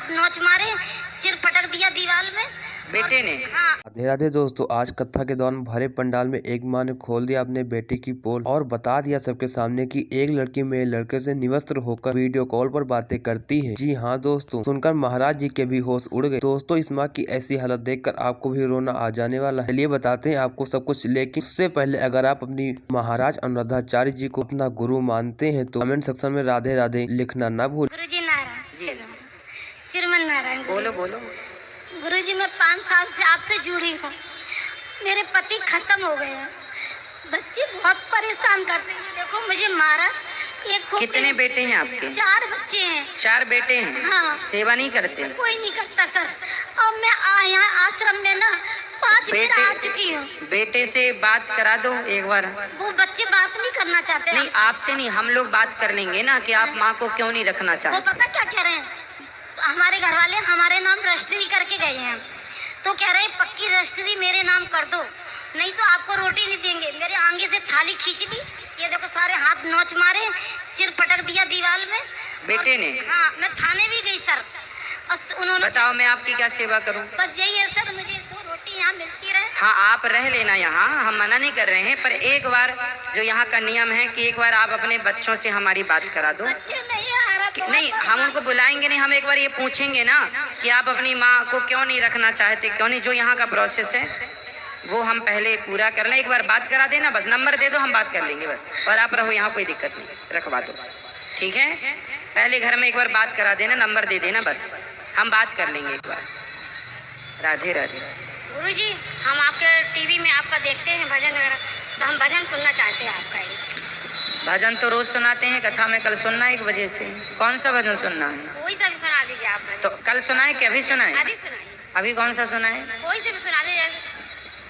हाथ नोच मारे, सिर पटक दिया दीवार में बेटे ने। हाँ। राधे राधे दोस्तों, आज कथा के दौरान भरे पंडाल में एक माँ ने खोल दिया अपने बेटे की पोल और बता दिया सबके सामने कि एक लड़की मेरे लड़के से निवस्त्र होकर वीडियो कॉल पर बातें करती है। जी हाँ दोस्तों, सुनकर महाराज जी के भी होश उड़ गए। दोस्तों, इस माँ की ऐसी हालत देखकर आपको भी रोना आ जाने वाला है। चलिए बताते हैं आपको सब कुछ, लेकिन उससे पहले अगर आप अपनी महाराज अनुराधाचार्य जी को अपना गुरु मानते हैं तो कमेंट सेक्शन में राधे राधे लिखना न भूल। गुरुजी नारायण, श्रीमन नारायण। बोलो बोलो। गुरुजी, मैं 5 साल से आपसे जुड़ी हूँ। मेरे पति खत्म हो गए हैं, बच्चे बहुत परेशान करते हैं। देखो मुझे मारा। कितने बेटे हैं आपके? 4 बच्चे हैं। 4 बेटे हैं? हाँ। सेवा नहीं करते? कोई नहीं करता सर। और मैं यहाँ आश्रम में ना 5 बार आ चुकी हूँ। बेटे से बात करा दो एक बार। वो बच्चे बात नहीं करना चाहते। नहीं, आपसे नहीं, हम लोग बात कर लेंगे ना कि आप माँ को क्यों नहीं रखना चाहते। वो पता क्या कह रहे हैं, हमारे घर वाले हमारे नाम रजिस्ट्री करके गए हैं, तो कह रहे हैं पक्की रजिस्ट्री मेरे नाम कर दो, नहीं तो आपको रोटी नहीं देंगे। मेरे आगे से थाली खींच ली, ये देखो सारे हाथ नोच मारे, सिर पटक दिया दीवार में बेटे ने। हाँ, मैं थाने भी गई सर। उन्होंने बताओ मैं आपकी क्या सेवा करूं? बस यही है सर, मुझे 2 रोटी यहाँ मिलती रहे। हाँ, आप रह लेना यहाँ, हम मना नहीं कर रहे हैं, पर एक बार जो यहाँ का नियम है कि एक बार आप अपने बच्चों से हमारी बात करा दो। बच्चे नहीं आ रहा। नहीं, हम उनको बुलाएंगे नहीं, हम एक बार ये पूछेंगे ना कि आप अपनी माँ को क्यों नहीं रखना चाहते, क्यों नहीं। जो यहाँ का प्रोसेस है वो हम पहले पूरा कर लें। एक बार बात करा देना, बस नंबर दे दो, हम बात कर लेंगे बस। और आप रहो यहाँ, कोई दिक्कत नहीं, रखवा दो, ठीक है। पहले घर में एक बार बात करा देना, नंबर दे देना, बस हम बात कर लेंगे एक बार। राधे राधे। गुरुजी, हम आपके टीवी में आपका देखते हैं भजन वगैरह, तो हम भजन सुनना चाहते हैं आपका। भजन तो रोज सुनाते हैं, कथा में कल सुनना 1 बजे से। कौन सा भजन सुनना है? कोई सा भी सुना दीजिए आप। तो कल सुनाए कि अभी सुनाए? अभी सुनाइए। अभी कौन सा सुनाए? कोई से भी सुना दीजिए,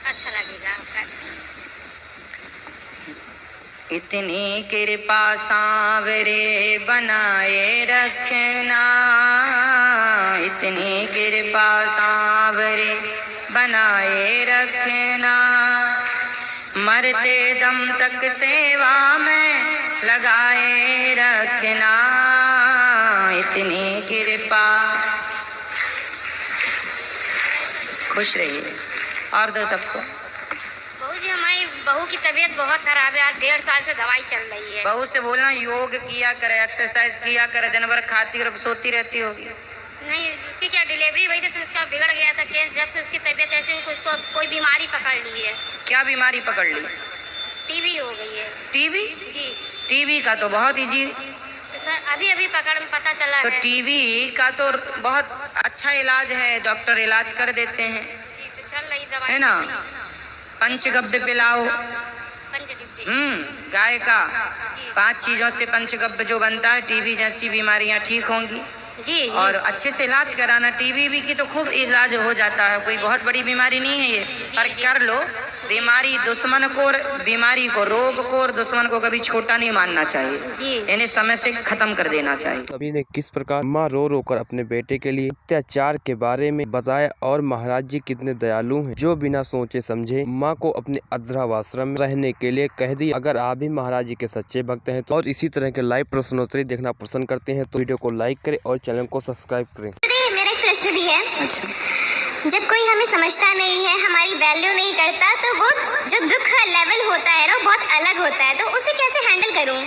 अच्छा लगेगा आपका। इतनी कृपा सांवरे बनाए रखना, इतनी कृपा सांवरे बनाए रखना, मरते दम तक सेवा में लगाए रखना, इतनी कृपा। खुश रहिए। और दो सबको। बहू जी, हमारी बहू की तबीयत बहुत खराब है, आज 1.5 साल से दवाई चल रही है। बहू से बोलना योग किया करे, एक्सरसाइज किया करे, दिन भर खाती और सोती रहती होगी। नहीं, उसकी क्या डिलीवरी हुई थी तो उसका बिगड़ गया था केस। जब से उसकी तबीयत ऐसे हुई, उसको कोई बीमारी पकड़ ली है। क्या बीमारी पकड़ ली? टीबी हो गई है। टीबी? जी। टीबी का तो बहुत इजी, सर अभी अभी पता चला तो है। टीबी का तो बहुत अच्छा इलाज है, डॉक्टर इलाज कर देते हैं, जी, तो चल रही दवाई है ना। पंचगव्य पिलाओ। गाय का 5 चीजों से पंचगव्य जो बनता है, टीबी जैसी बीमारियां ठीक होंगी। जी। और अच्छे से इलाज कराना। टीबी भी की तो खूब इलाज हो जाता है, कोई बहुत बड़ी बीमारी नहीं है ये, पर कर लो। बीमारी दुश्मन को, बीमारी को, रोग को और दुश्मन को कभी छोटा नहीं मानना चाहिए जी। इन्हें समय से खत्म कर देना चाहिए। सभी ने किस प्रकार माँ रो रो कर अपने बेटे के लिए अत्याचार के बारे में बताया और महाराज जी कितने दयालु हैं, जो बिना सोचे समझे माँ को अपने अध्रावाश्रम में रहने के लिए कह दी। अगर आप भी महाराज जी के सच्चे भक्त हैं तो और इसी तरह के लाइव प्रश्नोत्तरी देखना पसंद करते हैं तो वीडियो को लाइक करें और चैनल को सब्सक्राइब करें। मेरा एक प्रश्न भी है। अच्छा। जब कोई हमें समझता नहीं है, हमारी वैल्यू नहीं करता, तो वो जो दुख का लेवल होता है ना, बहुत अलग होता है, तो उसे कैसे हैंडल करूं?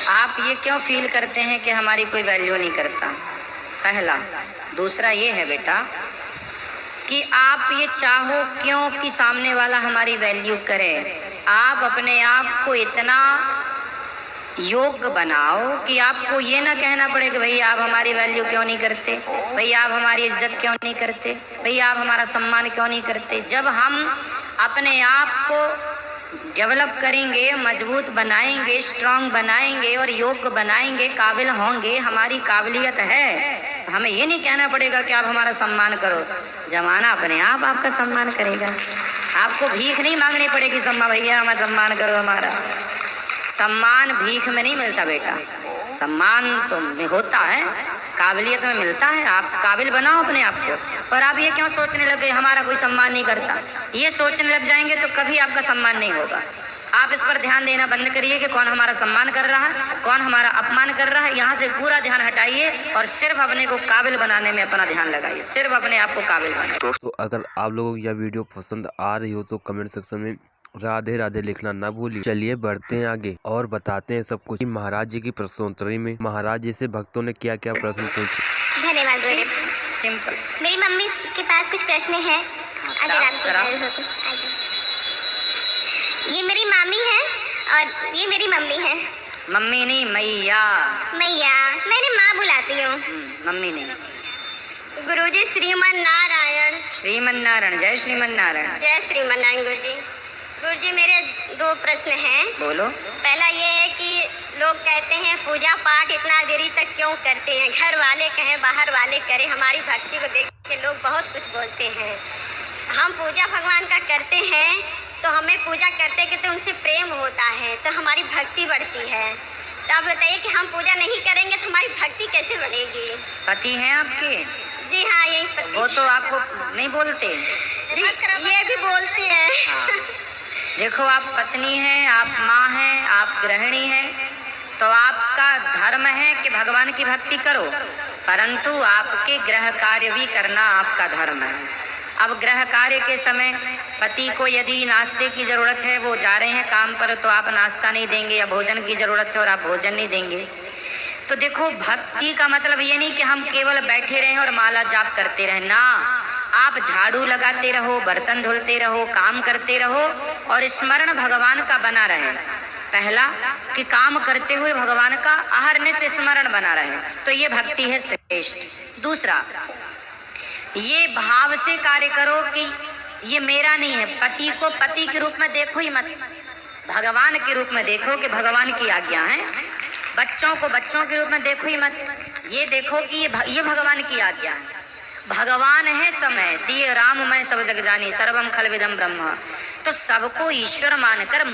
आप ये क्यों फील करते हैं कि हमारी कोई वैल्यू नहीं करता? पहला। दूसरा ये है बेटा कि आप ये चाहो क्यों कि सामने वाला हमारी वैल्यू करे। आप अपने आप को इतना योग्य बनाओ कि आपको ये ना कहना पड़े कि भैया आप हमारी वैल्यू क्यों नहीं करते, भैया आप हमारी इज्जत क्यों नहीं करते, भैया आप हमारा सम्मान क्यों नहीं करते। जब हम अपने आप को डेवलप करेंगे, मजबूत बनाएंगे, स्ट्रांग बनाएंगे और योग्य बनाएंगे, काबिल होंगे, हमारी काबिलियत है, हमें ये नहीं कहना पड़ेगा कि आप हमारा सम्मान करो। जमाना अपने आप आपका सम्मान करेगा। आपको भीख नहीं मांगनी पड़ेगी, भैया हमारा सम्मान करो। हमारा सम्मान भीख में नहीं मिलता बेटा, सम्मान तो में होता है, काबिलियत में मिलता है। आप काबिल बनाओ अपने आप को। और आप ये क्यों सोचने लग गए हमारा कोई सम्मान नहीं करता? ये सोचने लग जाएंगे तो कभी आपका सम्मान नहीं होगा। आप इस पर ध्यान देना बंद करिए कि कौन हमारा सम्मान कर रहा है, कौन हमारा अपमान कर रहा है। यहाँ से पूरा ध्यान हटाइए और सिर्फ अपने को काबिल बनाने में अपना ध्यान लगाइए, सिर्फ अपने आप को काबिल बनाइए। दोस्तों अगर आप लोगों को यह वीडियो पसंद आ रही हो तो कमेंट सेक्शन में राधे राधे लिखना ना भूलिए। चलिए बढ़ते हैं आगे और बताते हैं सब कुछ। महाराज जी की प्रश्नोत्तरी में महाराज जी से भक्तों ने क्या क्या प्रश्न पूछे। धन्यवाद गुरुदेव। सिंपल। मेरी मम्मी के पास कुछ प्रश्न है, अगर आपको कराओ। जरूरत हो तो आइए। ये मेरी मामी है और ये मेरी मम्मी है। मम्मी नहीं, मैया। मैया, मैंने माँ बुलाती हूँ। मम्मी नहीं। गुरुजी श्रीमन नारायण। श्रीमन नारायण, जय श्रीमन नारायण। जय श्रीमन नारायण गुरुजी। गुरुजी मेरे 2 प्रश्न हैं। बोलो। पहला ये है कि लोग कहते हैं पूजा पाठ इतना देरी तक क्यों करते हैं, घर वाले कहें बाहर वाले करें, हमारी भक्ति को देख के लोग बहुत कुछ बोलते हैं। हम पूजा भगवान का करते हैं तो हमें पूजा करते करते उनसे प्रेम होता है तो हमारी भक्ति बढ़ती है। तो आप बताइए कि हम पूजा नहीं करेंगे तो हमारी भक्ति कैसे बढ़ेगी। पति हैं आपके? जी हाँ, यही पति। वो तो आपको नहीं बोलते जी, ये भी बोलते हैं। देखो आप पत्नी हैं, आप माँ हैं, आप गृहिणी हैं, तो आपका धर्म है कि भगवान की भक्ति करो, परंतु आपके गृह कार्य भी करना आपका धर्म है। अब गृह कार्य के समय पति को यदि नाश्ते की ज़रूरत है, वो जा रहे हैं काम पर, तो आप नाश्ता नहीं देंगे, या भोजन की ज़रूरत है और आप भोजन नहीं देंगे। तो देखो भक्ति का मतलब ये नहीं कि हम केवल बैठे रहें और माला जाप करते रहें ना, आप झाड़ू लगाते रहो, बर्तन धुलते रहो, काम करते रहो और स्मरण भगवान का बना रहे। पहला कि काम करते हुए भगवान का आहरने से स्मरण बना रहे, तो ये भक्ति है श्रेष्ठ। दूसरा, ये भाव से कार्य करो कि ये मेरा नहीं है। पति को पति के रूप में देखो ही मत, भगवान के रूप में देखो कि भगवान की आज्ञा है। बच्चों को बच्चों के रूप में देखो ही मत, ये देखो कि ये भगवान की आज्ञा है। भगवान है समय, सिय राम मैं सब जग जानी, सर्वम खलविदम ब्रह्म। तो सबको ईश्वर मानकर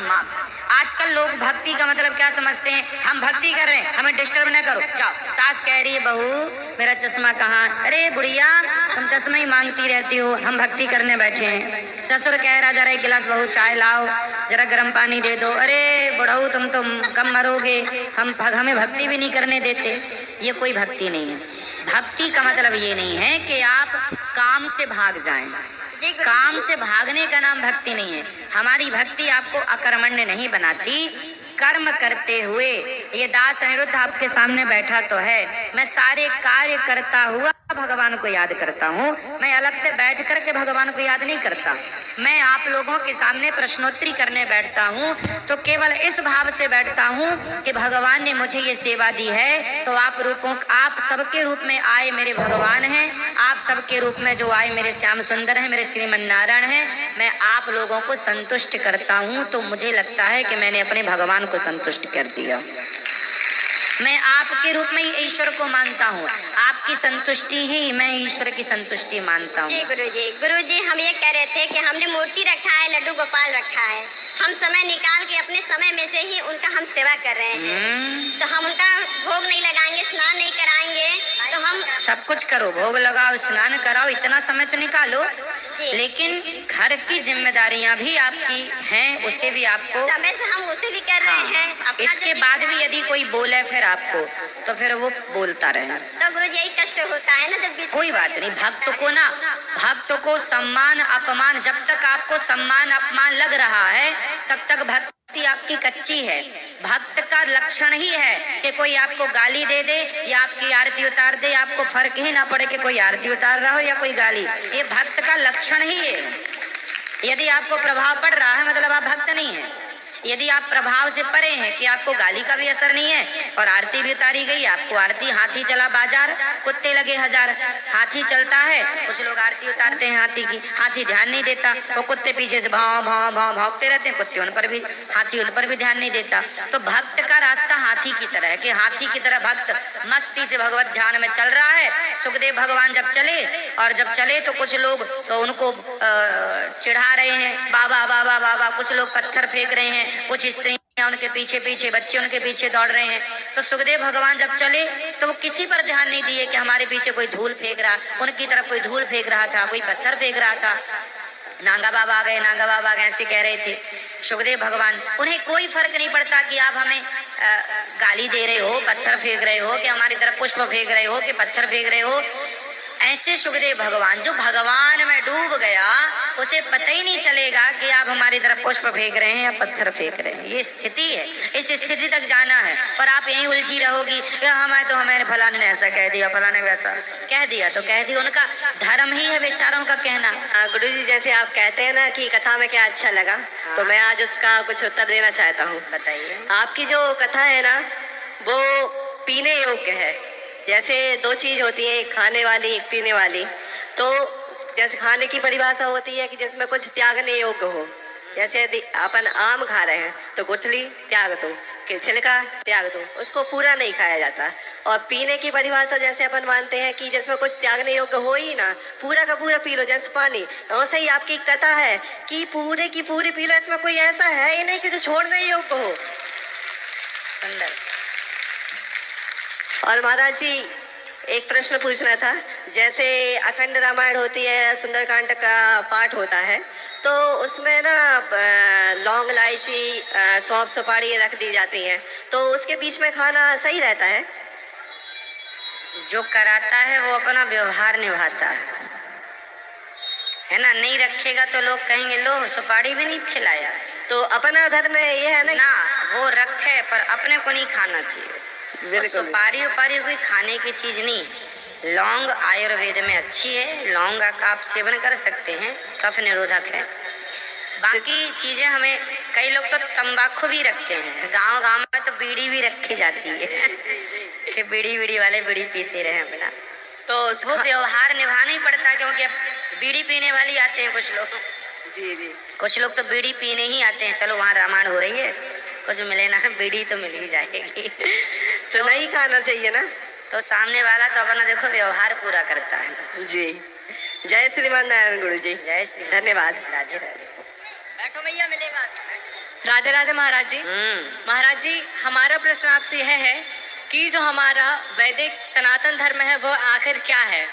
आजकल लोग भक्ति का मतलब क्या समझते हैं, हम भक्ति कर रहे हैं, हमें डिस्टर्ब न करो। जाओ, सास कह रही है बहू मेरा चश्मा कहाँ, अरे बुढ़िया तुम चश्मा ही मांगती रहती हो, हम भक्ति करने बैठे हैं। ससुर कह रहा जरा 1 गिलास बहू चाय लाओ, जरा गर्म पानी दे दो, अरे बुढ़ऊ तुम तो कम मरोगे, हमें भक्ति भी नहीं करने देते। ये कोई भक्ति नहीं है। भक्ति का मतलब ये नहीं है कि आप काम से भाग जाएं। काम से भागने का नाम भक्ति नहीं है। हमारी भक्ति आपको अकर्मण्य नहीं बनाती, कर्म करते हुए। ये दास अनिरुद्ध आपके सामने बैठा तो है, मैं सारे कार्य करता हुआ भगवान को याद करता हूँ, मैं अलग से बैठ करके भगवान को याद नहीं करता। मैं आप लोगों के सामने प्रश्नोत्तरी करने बैठता हूँ तो केवल इस भाव से बैठता हूँ कि भगवान ने मुझे ये सेवा दी है, तो आप सबके रूप में आए मेरे भगवान हैं, आप सबके रूप में जो आए मेरे श्याम सुंदर हैं, मेरे श्रीमन नारायण हैं। मैं आप लोगों को संतुष्ट करता हूँ तो मुझे लगता है कि मैंने अपने भगवान को संतुष्ट कर दिया। मैं आपके रूप में ही ईश्वर को मानता हूँ, आपकी संतुष्टि ही मैं ईश्वर की संतुष्टि मानता हूँ। जी गुरुजी हम ये कह रहे थे कि हमने मूर्ति रखा है, लड्डू गोपाल रखा है, हम समय निकाल के अपने समय में से ही उनका हम सेवा कर रहे हैं, तो हम उनका भोग नहीं लगाएंगे, स्नान नहीं कराएंगे, तो हम सब कुछ करो, भोग लगाओ, स्नान कराओ, इतना समय तो निकालो, लेकिन घर की जिम्मेदारियां भी आपकी हैं, उसे भी आपको समय से हम उसे भी कर रहे हैं। इसके बाद भी यदि कोई बोले फिर आपको, तो फिर वो बोलता रहे, तो गुरुजी यही कष्ट होता है ना। जब कोई बात नहीं। भक्त को सम्मान अपमान, जब तक आपको सम्मान अपमान लग रहा है तब तक भक्ति आपकी कच्ची है। भक्त का लक्षण ही है कि कोई आपको गाली दे दे या आपकी आरती उतार दे, आपको फर्क ही ना पड़े कि कोई आरती उतार रहा हो या कोई गाली, ये भक्त का लक्षण ही है। यदि आपको प्रभाव पड़ रहा है मतलब आप भक्त नहीं है। यदि आप प्रभाव से परे हैं कि आपको गाली का भी असर नहीं है और आरती भी उतारी गई, आपको आरती, हाथी चला बाजार कुत्ते लगे हजार, हाथी चलता है, कुछ लोग आरती उतारते हैं हाथी की, हाथी ध्यान नहीं देता, वो कुत्ते पीछे से भाव भाव भाव भागते रहते हैं, कुत्ते उन पर भी, हाथी उन पर भी ध्यान नहीं देता। तो भक्त का रास्ता हाथी की तरह है कि हाथी की तरह भक्त मस्ती से भगवत ध्यान में चल रहा है। सुखदेव भगवान जब चले तो कुछ लोग तो उनको चिढ़ा रहे हैं, बाबा बाबा बाबा, कुछ लोग पत्थर फेंक रहे हैं, कुछ स्त्रियां उनके पीछे पीछे, बच्चे उनके पीछे दौड़ रहे हैं। तो सुखदेव भगवान जब चले तो वो किसी पर ध्यान नहीं दिए कि हमारे पीछे कोई धूल फेंक रहा, उनकी तरफ कोई धूल फेंक रहा था, कोई पत्थर फेंक रहा था। नागा बाबा आ गए, नागा बाबा आ गए, ऐसे कह रहे थे सुखदेव भगवान। उन्हें कोई फर्क नहीं पड़ता कि आप हमें गाली दे रहे हो, पत्थर फेंक रहे हो, कि हमारी तरफ पुष्प फेंक रहे हो, कि पत्थर फेंक रहे हो। ऐसे सुखदेव भगवान, जो भगवान में डूब गया उसे पता ही नहीं चलेगा कि आप हमारी तरफ पुष्प फेंक रहे हैं या पत्थर फेंक रहे हैं। ये स्थिति है, इस स्थिति तक जाना है। और आप यहीं उलझी रहोगी, हमें फलाने ने ऐसा कह दिया, फलाने वैसा कह दिया, तो कह दिया, उनका धर्म ही है बेचारों का कहना। गुरु जी, जैसे आप कहते हैं ना कि कथा में क्या अच्छा लगा, तो मैं आज उसका कुछ उत्तर देना चाहता हूँ। बताइए। आपकी जो कथा है ना, वो पीने योग्य है। जैसे दो चीज होती है, एक खाने वाली, एक पीने वाली। तो जैसे खाने की परिभाषा होती है कि जिसमें कुछ त्यागने योग्य हो। जैसे यदि अपन आम खा रहे हैं तो गुठली त्याग दो, कि छिलका त्याग दो, उसको पूरा नहीं खाया जाता। और पीने की परिभाषा जैसे अपन मानते हैं कि जिसमें कुछ त्यागने योग्य हो ही ना, पूरा का पूरा पी लो, जैसे पानी। वैसे ही आपकी कथा है कि पूरे की पूरी पी लो, इसमें कोई ऐसा है ही नहीं कि जो छोड़ने योग्य हो। सुंदर। और महाराज जी, एक प्रश्न पूछना था। जैसे अखंड रामायण होती है, सुंदरकांड का पाठ होता है, तो उसमें ना लौंग, इलायची, सौंफ, सुपारी ये रख दी जाती है, तो उसके बीच में खाना सही रहता है? जो कराता है वो अपना व्यवहार निभाता है ना। नहीं रखेगा तो लोग कहेंगे लो सुपारी भी नहीं खिलाया। तो अपना धर्म ये है ना, वो रखे पर अपने को नहीं खाना चाहिए। और सुपारी उपारी कोई खाने की चीज नहीं। लौंग आयुर्वेद में अच्छी है, लौंग का आप सेवन कर सकते हैं, कफ निरोधक है। बाकी चीजें हमें, कई लोग तो तंबाकू भी रखते हैं, गांव में तो बीड़ी भी रखी जाती है कि बीड़ी वाले बीड़ी पीते रहे अपना। तो वो व्यवहार निभाना ही पड़ता, क्योंकि अब बीड़ी पीने वाली आते हैं कुछ लोग। जी जी, कुछ लोग तो बीड़ी पीने ही आते हैं, चलो वहाँ रामायण हो रही है, कुछ मिले ना, बीड़ी तो मिल ही जाएगी तो नहीं खाना चाहिए ना। तो सामने वाला तो अपना देखो व्यवहार पूरा करता है। जी, जय श्रीमान नारायण गुरु जी। जय श्री, धन्यवाद। राधे राधे। बैठो भैया, मिलेगा। राधे राधे महाराज जी। महाराज जी, हमारा प्रश्न आपसे यह है कि जो हमारा वैदिक सनातन धर्म है वो आखिर क्या है?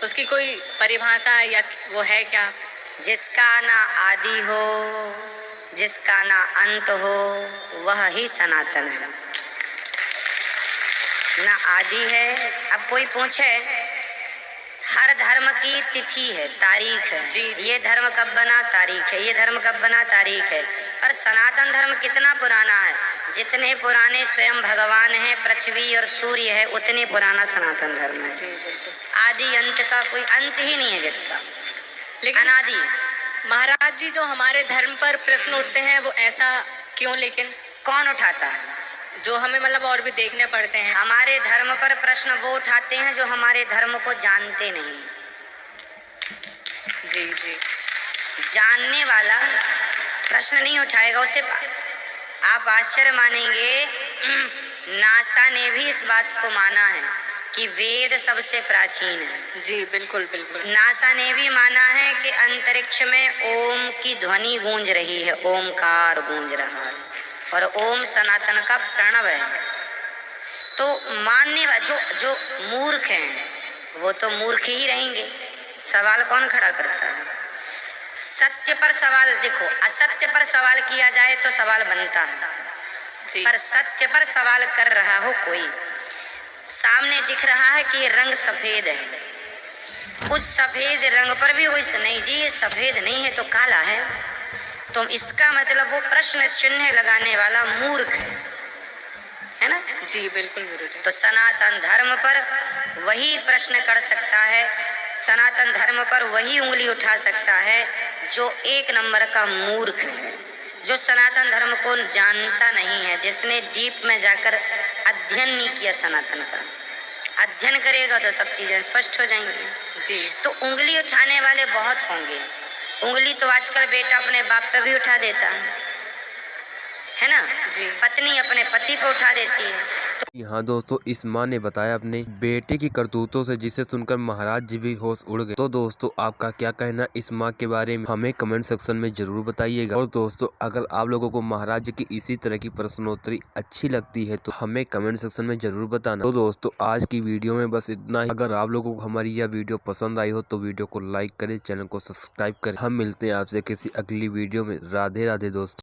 उसकी कोई परिभाषा या वो है क्या? जिसका ना आदि हो, जिसका ना अंत हो, वह ही सनातन है। ना आदि है। अब कोई पूछे, हर धर्म की तिथि है, तारीख है। जी। ये धर्म कब बना, तारीख है। ये धर्म कब बना, तारीख है। पर सनातन धर्म कितना पुराना है? जितने पुराने स्वयं भगवान है, पृथ्वी और सूर्य है, उतने पुराना सनातन धर्म है। आदि अंत का कोई अंत ही नहीं है जिसका, लेकिन अनादि। महाराज जी, जो हमारे धर्म पर प्रश्न उठते हैं वो ऐसा क्यों? लेकिन कौन उठाता है? जो हमें मतलब और भी देखने पड़ते हैं। हमारे धर्म पर प्रश्न वो उठाते हैं जो हमारे धर्म को जानते नहीं। जी जी। जानने वाला प्रश्न नहीं उठाएगा, उसे आप आश्चर्य मानेंगे, नासा ने भी इस बात को माना है कि वेद सबसे प्राचीन है। जी बिल्कुल बिल्कुल। नासा ने भी माना है कि अंतरिक्ष में ओम की ध्वनि गूंज रही है, ओमकार गूंज रहा है, और ओम सनातन का प्रणव है। तो मानने वाले जो मूर्ख हैं वो तो मूर्ख ही रहेंगे। सवाल कौन खड़ा करता है? सत्य पर सवाल, देखो, असत्य पर सवाल किया जाए तो सवाल बनता है, पर सत्य पर सवाल कर रहा हो कोई, सामने दिख रहा है कि ये रंग सफेद है, उस सफेद रंग पर भी वो नहीं जी ये सफेद नहीं है तो काला है, तो इसका मतलब वो प्रश्न चिन्ह लगाने वाला मूर्ख है ना। जी बिल्कुल गुरुजी। तो सनातन धर्म पर वही प्रश्न कर सकता है, सनातन धर्म पर वही उंगली उठा सकता है जो एक नंबर का मूर्ख है, जो सनातन धर्म को जानता नहीं है, जिसने डीप में जाकर अध्ययन नहीं किया सनातन का। अध्ययन करेगा तो सब चीजें स्पष्ट हो जाएंगी। जी। तो उंगली उठाने वाले बहुत होंगे। उंगली तो आजकल बेटा अपने बाप पे भी उठा देता है ना। जी। पत्नी अपने पति पे उठा देती है, यहाँ दोस्तों इस माँ ने बताया अपने बेटे की करतूतों से, जिसे सुनकर महाराज जी भी होश उड़ गए। तो दोस्तों आपका क्या कहना इस माँ के बारे में हमें कमेंट सेक्शन में जरूर बताइएगा। और दोस्तों अगर आप लोगों को महाराज जी की इसी तरह की प्रश्नोत्तरी अच्छी लगती है तो हमें कमेंट सेक्शन में जरूर बताना। तो दोस्तों आज की वीडियो में बस इतना ही। अगर आप लोगों को हमारी यह वीडियो पसंद आई हो तो वीडियो को लाइक करें, चैनल को सब्सक्राइब करें। हम मिलते हैं आपसे किसी अगली वीडियो में। राधे राधे दोस्तों।